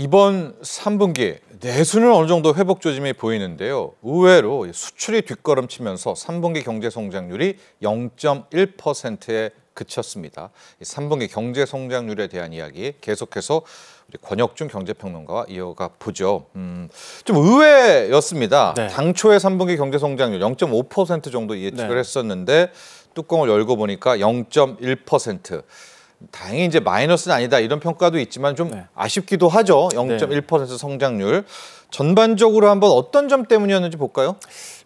이번 3분기 내수는 어느 정도 회복 조짐이 보이는데요. 의외로 수출이 뒷걸음치면서 3분기 경제 성장률이 0.1%에 그쳤습니다. 3분기 경제 성장률에 대한 이야기 계속해서 우리 권혁준 경제평론가와 이어가 보죠. 좀 의외였습니다. 네. 당초에 3분기 경제 성장률 0.5% 정도 예측을 했었는데 뚜껑을 열고 보니까 0.1%. 다행히 이제 마이너스는 아니다 이런 평가도 있지만 좀 아쉽기도 하죠. 0.1% 성장률. 전반적으로 한번 어떤 점 때문이었는지 볼까요?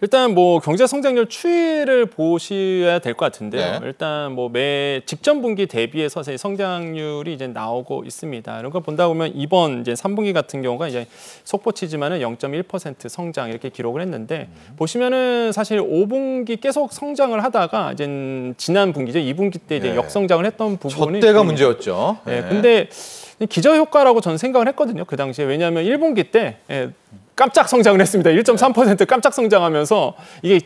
일단 뭐 경제 성장률 추이를 보셔야 될 것 같은데요. 일단 뭐 매 직전 분기 대비해서 성장률이 이제 나오고 있습니다. 이런 걸 본다 보면 이번 이제 3분기 같은 경우가 이제 속보치지만은 0.1% 성장 이렇게 기록을 했는데 보시면은 사실 5분기 계속 성장을 하다가 이제 지난 분기죠. 2분기 때 이제 역성장을 했던 부분이 저때가 문제였죠. 근데 기저효과라고 저는 생각을 했거든요. 그 당시에. 왜냐하면 1분기 때 깜짝 성장을 했습니다. 1.3% 깜짝 성장하면서 이게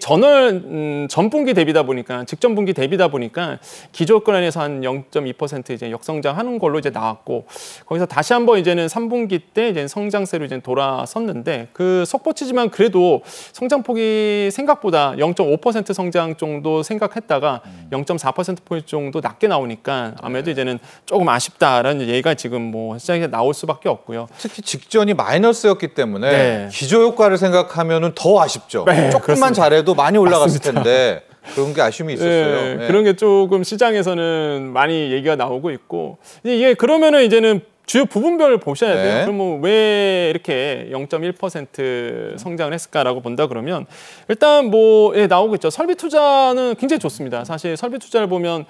전분기 대비다 보니까 직전 분기 대비다 보니까 기저효과에서 한 0.2% 이제 역성장하는 걸로 이제 나왔고 거기서 다시 한번 이제는 3분기 때 이제 성장세로 이제 돌아섰는데 그 속보치지만 그래도 성장폭이 생각보다 0.5% 성장 정도 생각했다가 0.4%포인트 정도 낮게 나오니까 아무래도 이제는 조금 아쉽다라는 얘기가 지금 뭐 시장에 나올 수밖에 없고요. 특히 직전이 마이너스였기 때문에 기저효과를 생각하면은 더 아쉽죠. 조금만 그렇습니다. 잘해도 많이 올라갔을 텐데 그런 게 아쉬움이 있었어요. 그런 게 조금 시장에서는 많이 얘기가 나오고 있고 이게 그러면은 이제는 주요 부분별을 보셔야 돼요. 그럼 뭐 왜 이렇게 0.1% 성장을 했을까라고 본다 그러면 일단 뭐 나오고 있죠. 설비 투자는 굉장히 좋습니다. 사실 설비 투자를 보면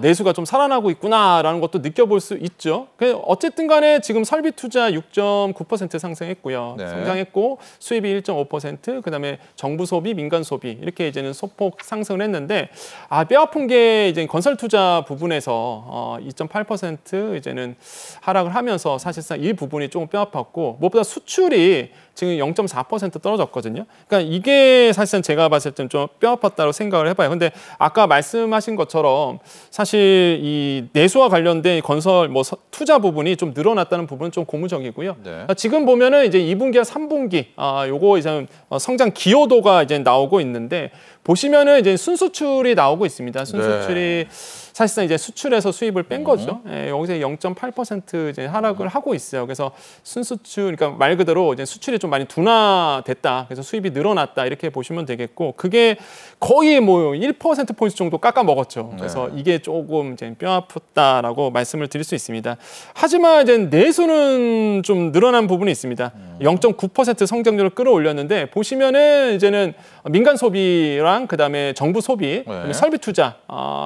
내수가 좀 살아나고 있구나라는 것도 느껴볼 수 있죠. 어쨌든 간에 지금 설비 투자 6.9% 상승했고요. 성장했고 수입이 1.5%, 그다음에 정부 소비, 민간 소비 이렇게 이제는 소폭 상승을 했는데 뼈아픈 게 이제 건설 투자 부분에서 2.8% 이제는 하락을 하면서 사실상 이 부분이 조금 뼈아팠고 무엇보다 수출이 지금 0.4% 떨어졌거든요. 그러니까 이게 사실상 제가 봤을 땐 좀 뼈아팠다고 생각을 해봐요. 근데 아까 말씀하신 것처럼 사실 이 내수와 관련된 건설 뭐 투자 부분이 좀 늘어났다는 부분은 좀 고무적이고요. 지금 보면은 이제 2분기와 3분기 요거 이제 성장 기여도가 이제 나오고 있는데 보시면은 이제 순수출이 나오고 있습니다. 순수출이 사실상 이제 수출에서 수입을 뺀 거죠. 여기서 0.8% 이제 하락을 하고 있어요. 그래서 순수출, 그러니까 말 그대로 이제 수출이 좀 많이 둔화됐다. 그래서 수입이 늘어났다 이렇게 보시면 되겠고, 그게 거의 뭐 1%포인트 정도 깎아 먹었죠. 그래서 이게 조금 이제 뼈아프다라고 말씀을 드릴 수 있습니다. 하지만 이제 내수는 좀 늘어난 부분이 있습니다. 0.9% 성장률을 끌어올렸는데 보시면은 이제는 민간 소비랑 그다음에 정부 소비, 그다음에 설비 투자,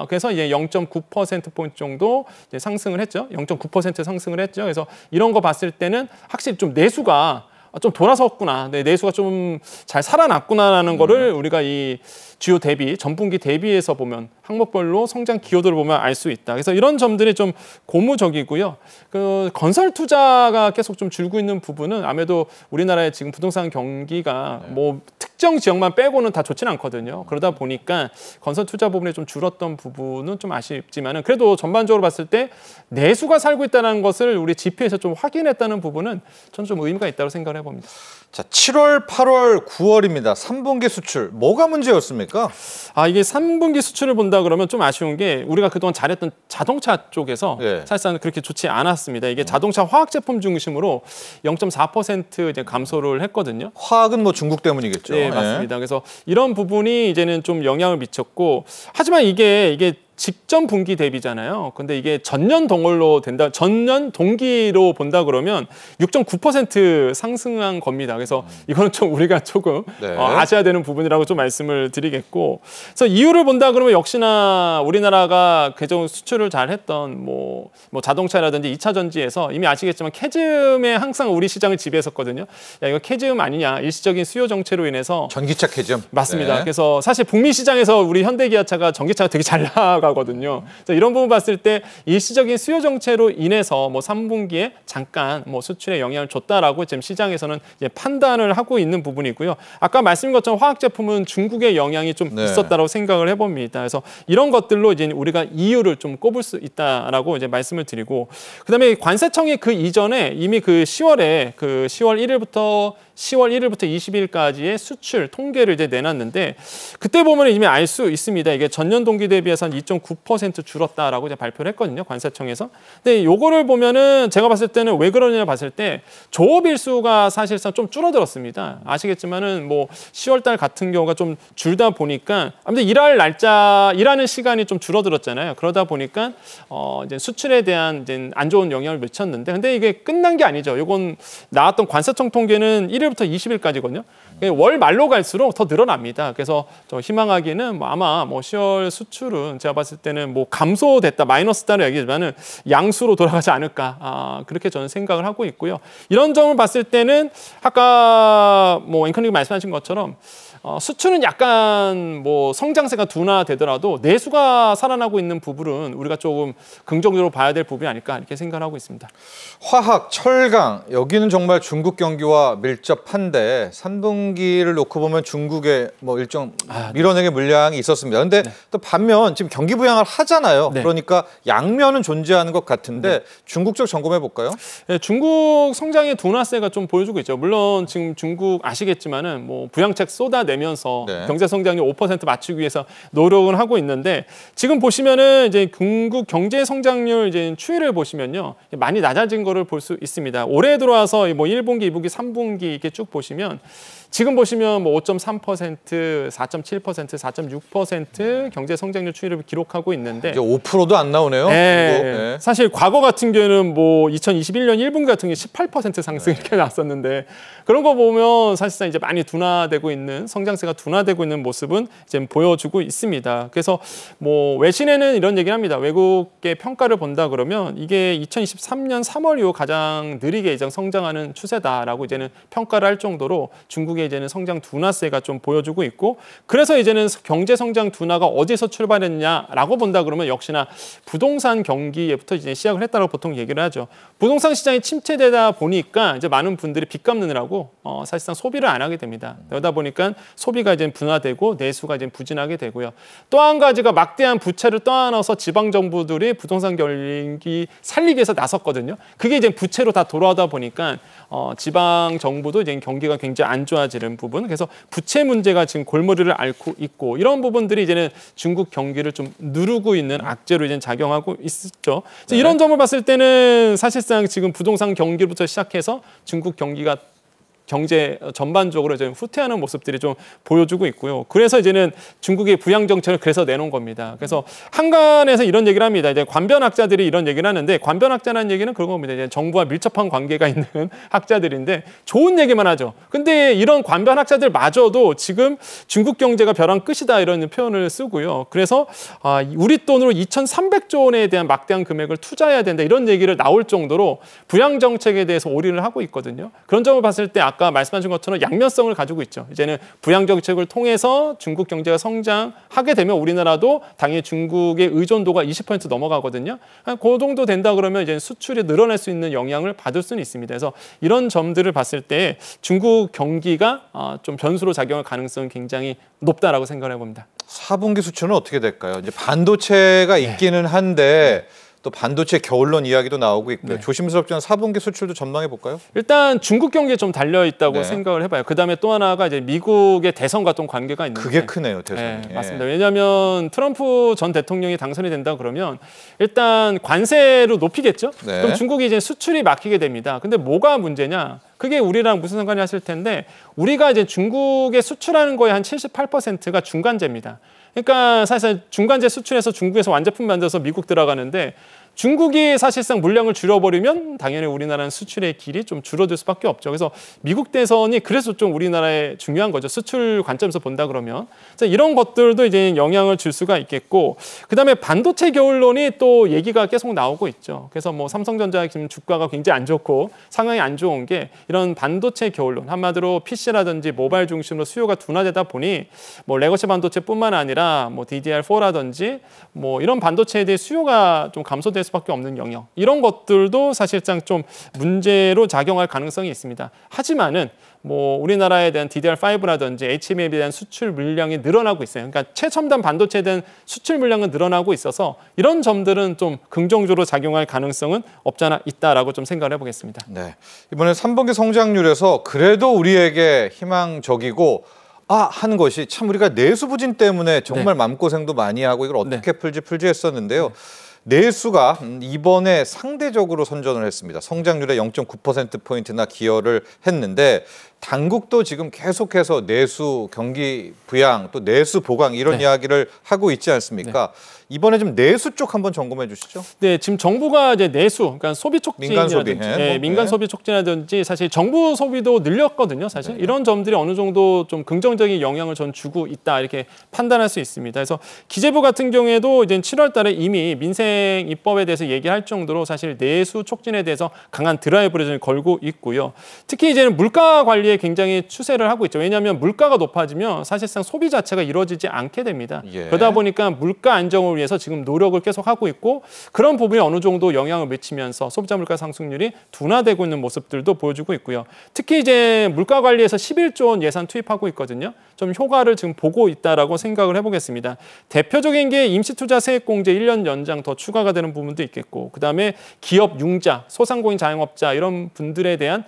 그래서 이제 0.9%포인트 정도 이제 상승을 했죠. 0.9% 상승을 했죠. 그래서 이런 거 봤을 때는 확실히 좀 내수가 좀 돌아섰구나. 내수가 좀 잘 살아났구나라는 거를 우리가 이 주요 대비, 전분기 대비해서 보면 항목별로 성장 기여도를 보면 알 수 있다. 그래서 이런 점들이 좀 고무적이고요. 그 건설 투자가 계속 좀 줄고 있는 부분은 아무래도 우리나라의 지금 부동산 경기가 뭐 특정 지역만 빼고는 다 좋지는 않거든요. 그러다 보니까 건설 투자 부분에 좀 줄었던 부분은 좀 아쉽지만은 그래도 전반적으로 봤을 때 내수가 살고 있다는 것을 우리 지표에서 좀 확인했다는 부분은 저는 좀 의미가 있다고 생각을 해봅니다. 자, 7월, 8월, 9월입니다. 3분기 수출 뭐가 문제였습니까? 이게 3분기 수출을 본다 그러면 좀 아쉬운 게 우리가 그동안 잘했던 자동차 쪽에서 사실상 그렇게 좋지 않았습니다. 이게 자동차 화학 제품 중심으로 0.4% 이제 감소를 했거든요. 화학은 뭐 중국 때문이겠죠. 네, 맞습니다. 그래서 이런 부분이 이제는 좀 영향을 미쳤고, 하지만 이게 직전 분기 대비잖아요. 근데 이게 전년 동기로 본다 그러면 6.9% 상승한 겁니다. 그래서 이거는 좀 우리가 조금 아셔야 되는 부분이라고 좀 말씀을 드리겠고, 그래서 이유를 본다 그러면 역시나 우리나라가 그전 수출을 잘했던 뭐 자동차라든지 2차 전지에서 이미 아시겠지만 캐즘에 항상 우리 시장을 지배했었거든요. 야, 이거 캐즘 아니냐, 일시적인 수요 정체로 인해서. 전기차 캐즘. 맞습니다. 그래서 사실 북미 시장에서 우리 현대기아차가 전기차가 되게 잘 나가 올라가거든요. 그래서 이런 부분 봤을 때 일시적인 수요 정체로 인해서 뭐 3분기에 잠깐 뭐 수출에 영향을 줬다라고 지금 시장에서는 이제 판단을 하고 있는 부분이고요. 아까 말씀드린 것처럼 화학 제품은 중국의 영향이 좀 네. 있었다고 생각을 해봅니다. 그래서 이런 것들로 이제 우리가 이유를 좀 꼽을 수 있다라고 이제 말씀을 드리고, 그다음에 관세청이 그 이전에 이미 그 10월 1일부터 20일까지의 수출 통계를 이제 내놨는데, 그때 보면 이미 알 수 있습니다. 이게 전년 동기 대비해서 한 2.9% 줄었다라고 이제 발표를 했거든요, 관세청에서. 근데 요거를 보면은 제가 봤을 때는 왜 그러냐 봤을 때 조업 일수가 사실상 좀 줄어들었습니다. 아시겠지만은 뭐 10월달 같은 경우가 좀 줄다 보니까 아무튼 일하는 시간이 좀 줄어들었잖아요. 그러다 보니까 이제 수출에 대한 이제 안 좋은 영향을 미쳤는데, 근데 이게 끝난 게 아니죠. 요건 나왔던 관세청 통계는 1일부터 20일까지거든요. 월 말로 갈수록 더 늘어납니다. 그래서 저 희망하기는 뭐 아마 뭐 10월 수출은 제가 봤을 때는 뭐 감소됐다, 마이너스다는 얘기지만은 양수로 돌아가지 않을까, 그렇게 저는 생각을 하고 있고요. 이런 점을 봤을 때는 아까 뭐 앵커님 말씀하신 것처럼 수출은 약간 뭐 성장세가 둔화되더라도 내수가 살아나고 있는 부분은 우리가 조금 긍정적으로 봐야 될 부분이 아닐까, 이렇게 생각을 하고 있습니다. 화학, 철강, 여기는 정말 중국 경기와 밀접한데 3분기를 놓고 보면 중국의 뭐 일정 밀어내기 물량이 있었습니다. 그런데 또 반면 지금 경기 부양을 하잖아요. 그러니까 양면은 존재하는 것 같은데 중국 쪽 점검해 볼까요? 네, 중국 성장의 둔화세가 좀 보여주고 있죠. 물론 지금 중국 아시겠지만은 뭐 부양책 쏟아내면서 경제 성장률 5% 맞추기 위해서 노력을 하고 있는데, 지금 보시면은 이제 중국 경제 성장률 이제 추이를 보시면요, 많이 낮아진 거를 볼 수 있습니다. 올해 들어와서 뭐 1분기, 2분기, 3분기 이렇게 쭉 보시면 지금 보시면 뭐 5.3%, 4.7%, 4.6% 경제 성장률 추이를 기록하고 있는데 이제 5%도 안 나오네요. 네. 사실 과거 같은 경우에는 뭐 2021년 1분기 같은 경우에 18% 상승 이렇게 났었는데, 그런 거 보면 사실상 이제 많이 둔화되고 있는, 성장세가 둔화되고 있는 모습은 이제 보여주고 있습니다. 그래서 뭐 외신에는 이런 얘기를 합니다. 외국의 평가를 본다 그러면 이게 2023년 3월 이후 가장 느리게 이제 성장하는 추세다라고 이제는 평가를 할 정도로 중국의 이제는 성장 둔화세가 좀 보여주고 있고, 그래서 이제는 경제 성장 둔화가 어디서 출발했냐라고 본다 그러면 역시나 부동산 경기에부터 이제 시작을 했다고 보통 얘기를 하죠. 부동산 시장이 침체되다 보니까 이제 많은 분들이 빚 갚느라고 사실상 소비를 안 하게 됩니다. 그러다 보니까 소비가 이제 둔화되고 내수가 이제 부진하게 되고요. 또 한 가지가 막대한 부채를 떠안아서 지방 정부들이 부동산 경기 살리기 위해서 나섰거든요. 그게 이제 부채로 다 돌아오다 보니까 지방 정부도 이제 경기가 굉장히 안 좋아지는 부분, 그래서 부채 문제가 지금 골머리를 앓고 있고, 이런 부분들이 이제는 중국 경기를 좀 누르고 있는 악재로 이제 작용하고 있죠. 이런 점을 봤을 때는 사실상 지금 부동산 경기부터 시작해서 중국 경기가 경제 전반적으로 좀 후퇴하는 모습들이 좀 보여주고 있고요. 그래서 이제는 중국의 부양 정책을 그래서 내놓은 겁니다. 그래서 한간에서 이런 얘기를 합니다. 이제 관변학자들이 이런 얘기를 하는데, 관변학자라는 얘기는 그런 겁니다. 이제 정부와 밀접한 관계가 있는 학자들인데 좋은 얘기만 하죠. 근데 이런 관변학자들마저도 지금 중국 경제가 벼랑 끝이다 이런 표현을 쓰고요. 그래서 우리 돈으로 2,300조 원에 대한 막대한 금액을 투자해야 된다 이런 얘기를 나올 정도로 부양 정책에 대해서 올인을 하고 있거든요. 그런 점을 봤을 때 아까 말씀하신 것처럼 양면성을 가지고 있죠. 이제는 부양 정책을 통해서 중국 경제가 성장하게 되면 우리나라도 당연히 중국의 의존도가 20% 넘어가거든요. 그 정도 된다 그러면 이제 수출이 늘어날 수 있는 영향을 받을 수는 있습니다. 그래서 이런 점들을 봤을 때 중국 경기가 좀 변수로 작용할 가능성은 굉장히 높다라고 생각을 해봅니다. 4분기 수출은 어떻게 될까요? 이제 반도체가 있기는 한데 또 반도체 겨울론 이야기도 나오고 있고요. 조심스럽지만 4분기 수출도 전망해 볼까요? 일단 중국 경기에 좀 달려 있다고 생각을 해봐요. 그다음에 또 하나가 이제 미국의 대선과 좀 관계가 있는데, 그게 크네요, 대선이. 맞습니다. 왜냐하면 트럼프 전 대통령이 당선이 된다 그러면 일단 관세로 높이겠죠. 그럼 중국이 이제 수출이 막히게 됩니다. 근데 뭐가 문제냐? 그게 우리랑 무슨 상관이 하실 텐데, 우리가 이제 중국에 수출하는 거의 한 78%가 중간재입니다. 그러니까 사실 중간재 수출해서 중국에서 완제품 만들어서 미국 들어가는데, 중국이 사실상 물량을 줄여버리면 당연히 우리나라는 수출의 길이 좀 줄어들 수밖에 없죠. 그래서 미국 대선이 그래서 좀 우리나라에 중요한 거죠. 수출 관점에서 본다 그러면. 이런 것들도 이제 영향을 줄 수가 있겠고, 그다음에 반도체 겨울론이 또 얘기가 계속 나오고 있죠. 그래서 뭐 삼성전자 지금 주가가 굉장히 안 좋고 상황이 안 좋은 게 이런 반도체 겨울론, 한마디로 PC라든지 모바일 중심으로 수요가 둔화되다 보니 뭐 레거시 반도체뿐만 아니라 뭐 DDR4라든지 뭐 이런 반도체에 대해 수요가 좀 감소될 수밖에 없는 영역, 이런 것들도 사실상 좀 문제로 작용할 가능성이 있습니다. 하지만은 뭐 우리나라에 대한 DDR5라든지 HBM에 대한 수출 물량이 늘어나고 있어요. 그러니까 최첨단 반도체에 대한 수출 물량은 늘어나고 있어서 이런 점들은 좀 긍정적으로 작용할 가능성은 없잖아 있다라고 좀 생각을 해보겠습니다. 네, 이번에 3분기 성장률에서 그래도 우리에게 희망적이고 하는 것이 참 우리가 내수 부진 때문에 정말 마음고생도 많이 하고 이걸 어떻게 풀지 했었는데요. 내수가 이번에 상대적으로 선전을 했습니다. 성장률의 0.9%포인트나 기여를 했는데 당국도 지금 계속해서 내수 경기 부양 또 내수 보강 이런 이야기를 하고 있지 않습니까? 이번에 좀 내수 쪽 한번 점검해 주시죠. 네, 지금 정부가 이제 내수, 그러니까 소비 촉진이라든지 민간 소비 촉진이라든지 사실 정부 소비도 늘렸거든요. 사실 이런 점들이 어느 정도 좀 긍정적인 영향을 전 주고 있다 이렇게 판단할 수 있습니다. 그래서 기재부 같은 경우에도 이제 7월달에 이미 민생 입법에 대해서 얘기할 정도로 사실 내수 촉진에 대해서 강한 드라이브를 좀 걸고 있고요. 특히 이제는 물가 관리에 굉장히 추세를 하고 있죠. 왜냐하면 물가가 높아지면 사실상 소비 자체가 이루어지지 않게 됩니다. 그러다 보니까 물가 안정을 위해서 지금 노력을 계속 하고 있고, 그런 부분이 어느 정도 영향을 미치면서 소비자 물가 상승률이 둔화되고 있는 모습들도 보여주고 있고요. 특히 이제 물가 관리에서 11조 원 예산 투입하고 있거든요. 좀 효과를 지금 보고 있다라고 생각을 해보겠습니다. 대표적인 게 임시투자 세액공제 1년 연장 더 추가가 되는 부분도 있겠고, 그다음에 기업 융자, 소상공인 자영업자 이런 분들에 대한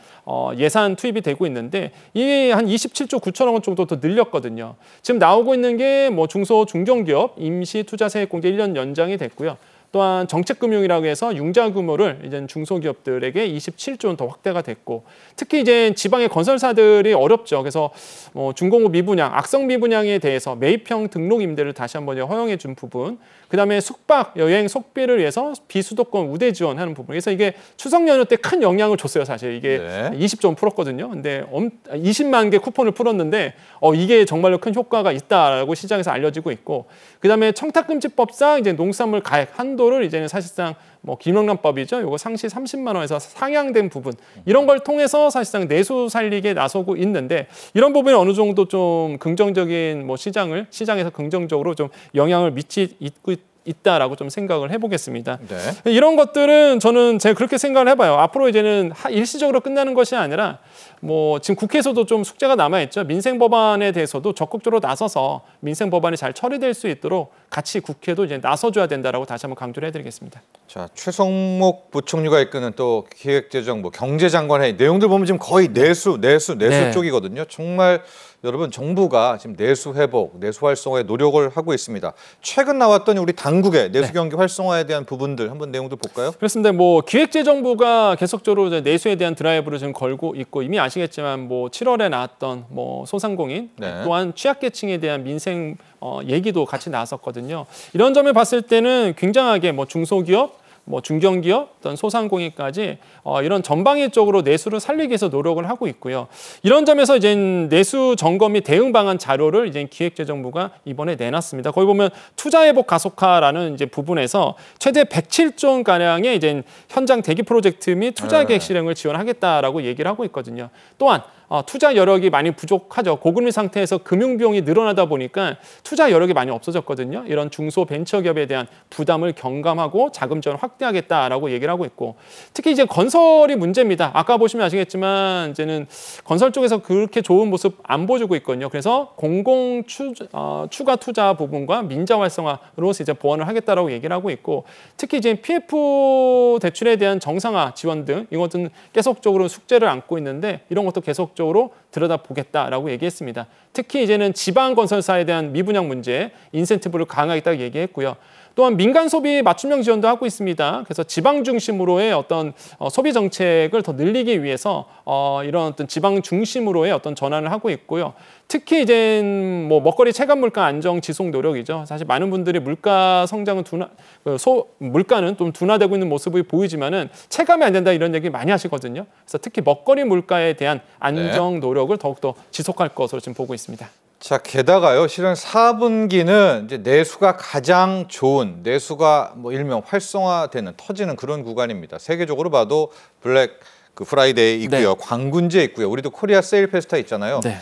예산 투입이 되고 있는데 이게 한 27조 9천억 원 정도 더 늘렸거든요. 지금 나오고 있는 게 뭐 중소 중견기업 임시투자 세액공제 1년 연장이 됐고요. 또한 정책금융이라고 해서 융자 규모를 이제 중소기업들에게 27조 원 더 확대가 됐고, 특히 이제 지방의 건설사들이 어렵죠. 그래서 뭐 중공업 미분양, 악성 미분양에 대해서 매입형 등록 임대를 다시 한번 허용해 준 부분, 그다음에 숙박, 여행, 숙비를 위해서 비수도권 우대 지원하는 부분. 그래서 이게 추석 연휴 때 큰 영향을 줬어요. 사실 이게 20조 원 풀었거든요. 근데 20만 개 쿠폰을 풀었는데 이게 정말로 큰 효과가 있다라고 시장에서 알려지고 있고, 그다음에 청탁금지법상 이제 농산물 가액 한도를 이제는 사실상 뭐 김영란법이죠. 요거 상시 30만 원에서 상향된 부분, 이런 걸 통해서 사실상 내수 살리게 나서고 있는데, 이런 부분이 어느 정도 좀 긍정적인 뭐 시장에서 긍정적으로 좀 영향을 미치고 있다라고 좀 생각을 해보겠습니다. 이런 것들은 제가 그렇게 생각을 해봐요. 앞으로 이제는 일시적으로 끝나는 것이 아니라 뭐 지금 국회에서도 좀 숙제가 남아있죠. 민생 법안에 대해서도 적극적으로 나서서 민생 법안이 잘 처리될 수 있도록 같이 국회도 이제 나서줘야 된다라고 다시 한번 강조를 해드리겠습니다. 자, 최성목 부총리가 이끄는 또 기획재정부 경제장관회의 내용들 보면 지금 거의 내수 쪽이거든요. 정말 여러분 정부가 지금 내수 회복, 내수 활성화에 노력을 하고 있습니다. 최근 나왔던 우리 당국의 내수 경기 활성화에 대한 부분들 한번 내용들 볼까요? 그렇습니다. 뭐 기획재정부가 계속적으로 이제 내수에 대한 드라이브를 지금 걸고 있고, 이미 아시겠지만 뭐 7월에 나왔던 뭐 소상공인 또한 취약계층에 대한 민생 얘기도 같이 나왔었거든요. 이런 점을 봤을 때는 굉장하게 뭐 중소기업, 뭐 중견기업, 어떤 소상공인까지 이런 전방위적으로 내수를 살리기 위해서 노력을 하고 있고요. 이런 점에서 이제 내수 점검 및 대응 방안 자료를 이제 기획재정부가 이번에 내놨습니다. 거기 보면 투자 회복 가속화라는 이제 부분에서 최대 107조 원 가량의 이제 현장 대기 프로젝트 및 투자 계획 실행을 지원하겠다라고 얘기를 하고 있거든요. 또한 투자 여력이 많이 부족하죠. 고금리 상태에서 금융 비용이 늘어나다 보니까 투자 여력이 많이 없어졌거든요. 이런 중소 벤처기업에 대한 부담을 경감하고 자금 지원을 확대하겠다라고 얘기를 하고 있고, 특히 이제 건설이 문제입니다. 아까 보시면 아시겠지만 이제는 건설 쪽에서 그렇게 좋은 모습 안 보여주고 있거든요. 그래서 공공 추가 투자 부분과 민자 활성화로서 이제 보완을 하겠다라고 얘기를 하고 있고, 특히 이제 PF 대출에 대한 정상화 지원 등 이것은 계속적으로 숙제를 안고 있는데, 이런 것도 계속적으로 들여다보겠다라고 얘기했습니다. 특히 이제는 지방 건설사에 대한 미분양 문제, 인센티브를 강화하겠다고 얘기했고요. 또한 민간 소비 맞춤형 지원도 하고 있습니다. 그래서 지방 중심으로의 어떤 소비 정책을 더 늘리기 위해서 이런 어떤 지방 중심으로의 어떤 전환을 하고 있고요. 특히 이제 뭐 먹거리 체감 물가 안정 지속 노력이죠. 사실 많은 분들이 물가 성장은 물가는 좀 둔화되고 있는 모습이 보이지만은 체감이 안 된다 이런 얘기 많이 하시거든요. 그래서 특히 먹거리 물가에 대한 안정 노력을 더욱더 지속할 것으로 지금 보고 있습니다. 자, 게다가요, 실은 4분기는 이제 내수가 가장 좋은, 내수가 뭐 일명 활성화되는, 터지는 그런 구간입니다. 세계적으로 봐도 블랙 프라이데이 있고요, 광군제 있고요, 우리도 코리아 세일 페스타 있잖아요. 네.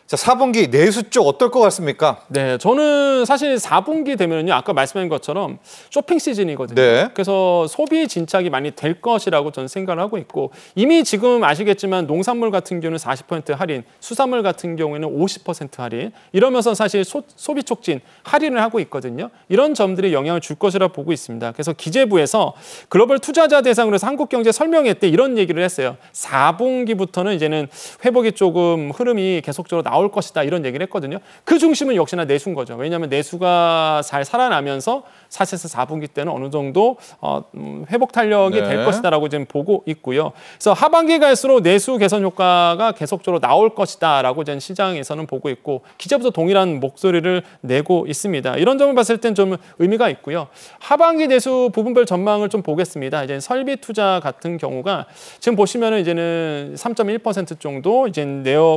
자, 4분기 내수 쪽 어떨 것 같습니까? 네, 저는 사실 4분기 되면요, 아까 말씀하신 것처럼 쇼핑 시즌이거든요. 네. 그래서 소비 진착이 많이 될 것이라고 저는 생각을 하고 있고, 이미 지금 아시겠지만 농산물 같은 경우는 40% 할인, 수산물 같은 경우에는 50% 할인, 이러면서 사실 소비 촉진 할인을 하고 있거든요. 이런 점들이 영향을 줄 것이라 보고 있습니다. 그래서 기재부에서 글로벌 투자자 대상으로 해서 한국경제 설명회 때 이런 얘기를 했어요. 4분기부터는 이제는 회복이 조금 흐름이 계속적으로 나올 것이다 이런 얘기를 했거든요. 그 중심은 역시나 내수인 거죠. 왜냐하면 내수가 잘 살아나면서 사실상 4분기 때는 어느 정도 회복 탄력이 될 것이다라고 지금 보고 있고요. 그래서 하반기 갈수록 내수 개선 효과가 계속적으로 나올 것이다라고 지금 시장에서는 보고 있고 기재부도 동일한 목소리를 내고 있습니다. 이런 점을 봤을 땐 좀 의미가 있고요. 하반기 내수 부분별 전망을 좀 보겠습니다. 이제 설비 투자 같은 경우가 지금 보시면은 이제는 3.1% 정도 이제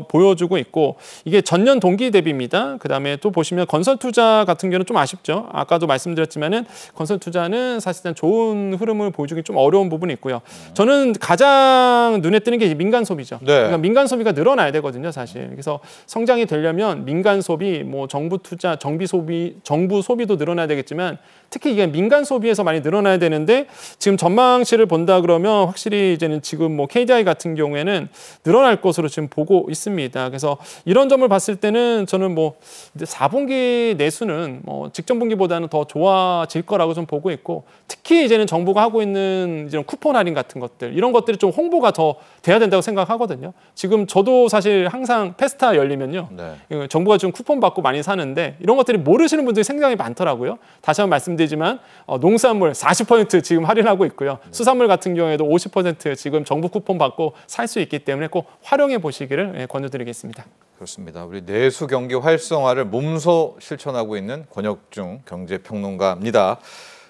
보여주고 있고. 이게 전년 동기 대비입니다. 그다음에 또 보시면 건설 투자 같은 경우는 좀 아쉽죠. 아까도 말씀드렸지만은 건설 투자는 사실상 좋은 흐름을 보여주기 좀 어려운 부분이 있고요. 저는 가장 눈에 띄는 게 민간 소비죠. 네. 그러니까 민간 소비가 늘어나야 되거든요, 사실. 그래서 성장이 되려면 민간 소비, 뭐 정부 투자, 정부 소비도 늘어나야 되겠지만 특히 이게 민간 소비에서 많이 늘어나야 되는데 지금 전망치를 본다 그러면 확실히 이제는 지금 뭐 KDI 같은 경우에는 늘어날 것으로 지금 보고 있습니다. 그래서 이런 점을 봤을 때는 저는 뭐 4분기 내수는 뭐 직전 분기보다는 더 좋아질 거라고 좀 보고 있고 특히 이제는 정부가 하고 있는 이런 쿠폰 할인 같은 것들 이런 것들이 좀 홍보가 더 돼야 된다고 생각하거든요. 지금 저도 사실 항상 페스타 열리면요. 네. 정부가 좀 쿠폰 받고 많이 사는데 이런 것들이 모르시는 분들이 굉장히 많더라고요. 다시 한번 말씀드리지만 농산물 40% 지금 할인하고 있고요. 네. 수산물 같은 경우에도 50% 지금 정부 쿠폰 받고 살 수 있기 때문에 꼭 활용해 보시기를 권유드리겠습니다. 그렇습니다. 우리 내수 경기 활성화를 몸소 실천하고 있는 권혁중 경제평론가입니다.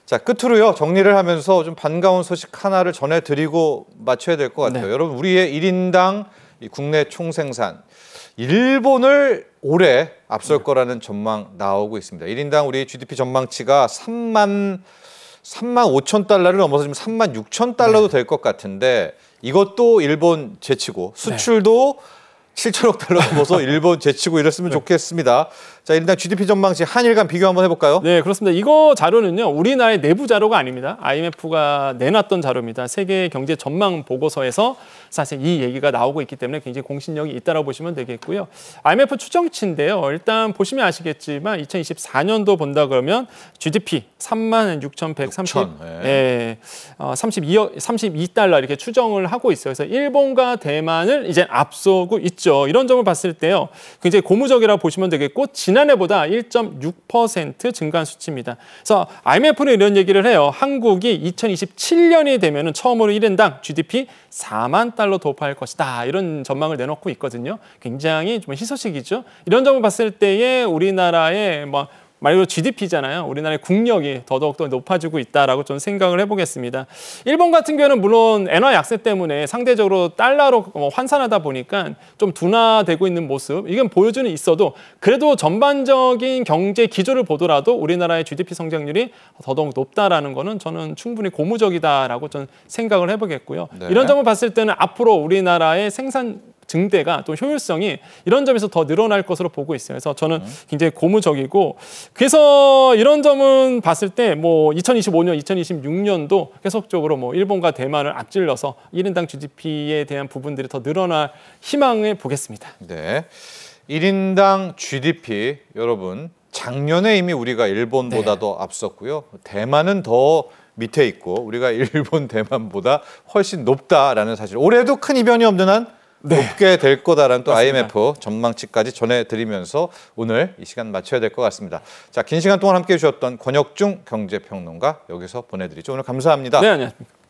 자, 끝으로요. 정리를 하면서 좀 반가운 소식 하나를 전해드리고 마쳐야 될 것 같아요. 네. 여러분, 우리의 1인당 국내 총생산 일본을 올해 앞설 거라는 전망 나오고 있습니다. 1인당 우리 GDP 전망치가 3만 5천 달러를 넘어서 지금 3만 6천 달러도 될 것 같은데 이것도 일본 제치고 수출도 7천억 달러 넘어서 일본 제치고 이랬으면 좋겠습니다. 자, 일단 GDP 전망치 한일 간 비교 한번 해볼까요? 네, 그렇습니다. 이거 자료는요, 우리나라의 내부 자료가 아닙니다. IMF가 내놨던 자료입니다. 세계 경제 전망 보고서에서 사실 이 얘기가 나오고 있기 때문에 굉장히 공신력이 있다고 보시면 되겠고요. IMF 추정치인데요. 일단 보시면 아시겠지만 2024년도 본다 그러면 GDP 32달러 이렇게 추정을 하고 있어요. 그래서 일본과 대만을 이제 앞서고 있죠. 이런 점을 봤을 때요, 굉장히 고무적이라고 보시면 되겠고 지난해보다 1.6% 증가한 수치입니다. 그래서 IMF는 이런 얘기를 해요. 한국이 2027년이 되면 처음으로 1인당 GDP 4만 달러 도파할 것이다. 이런 전망을 내놓고 있거든요. 굉장히 좀 희소식이죠. 이런 점을 봤을 때에 우리나라의 말 그대로 GDP잖아요. 우리나라의 국력이 더더욱더 높아지고 있다라고 좀 생각을 해보겠습니다. 일본 같은 경우는 물론 엔화 약세 때문에 상대적으로 달러로 환산하다 보니까 좀 둔화되고 있는 모습 이건 보여주는 있어도 그래도 전반적인 경제 기조를 보더라도 우리나라의 GDP 성장률이 더더욱 높다라는 거는 저는 충분히 고무적이다라고 좀 생각을 해보겠고요. 네. 이런 점을 봤을 때는 앞으로 우리나라의 생산 증대가 또 효율성이 이런 점에서 더 늘어날 것으로 보고 있어요. 그래서 저는 굉장히 고무적이고 그래서 이런 점은 봤을 때 2025년, 2026년도 계속적으로 일본과 대만을 앞질러서 1인당 GDP에 대한 부분들이 더 늘어날 희망을 보겠습니다. 네, 1인당 GDP 여러분 작년에 이미 우리가 일본보다도 앞섰고요. 대만은 더 밑에 있고 우리가 일본, 대만보다 훨씬 높다라는 사실. 올해도 큰 이변이 없는 한 높게 될 거다라는 또 맞습니다. IMF 전망치까지 전해드리면서 오늘 이 시간 마쳐야 될 것 같습니다. 자, 긴 시간 동안 함께해 주셨던 권혁중 경제평론가 여기서 보내드리죠. 오늘 감사합니다. 네, 안녕하십니까.